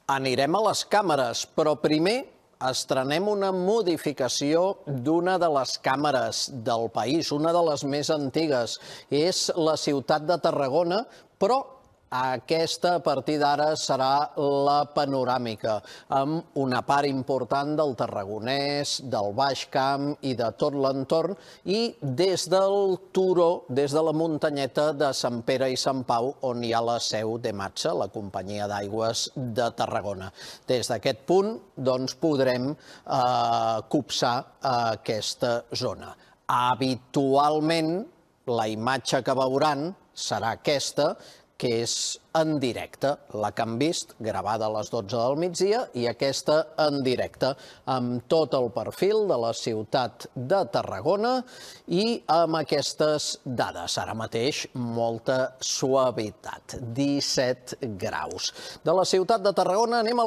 Anirem a les càmeres, però primer estrenem una modificació d'una de les càmeres del país, una de les més antigues. És la ciutat de Tarragona, però aquesta a partir d'ara serà la panoràmica, amb una part important del Tarragonès, del Baix Camp i de tot l'entorn, i des del turó, des de la muntanyeta de Sant Pere i Sant Pau, on hi ha la seu d'EMATSA, la companyia d'aigües de Tarragona. Des d'aquest punt, doncs, podrem copsar aquesta zona. Habitualment, la imatge que veuran serà aquesta, que és en directe, la que han vist, gravada a les 12 del migdia, i aquesta en directe, amb tot el perfil de la ciutat de Tarragona i amb aquestes dades. Ara mateix, molta suavitat, 17 graus. De la ciutat de Tarragona anem al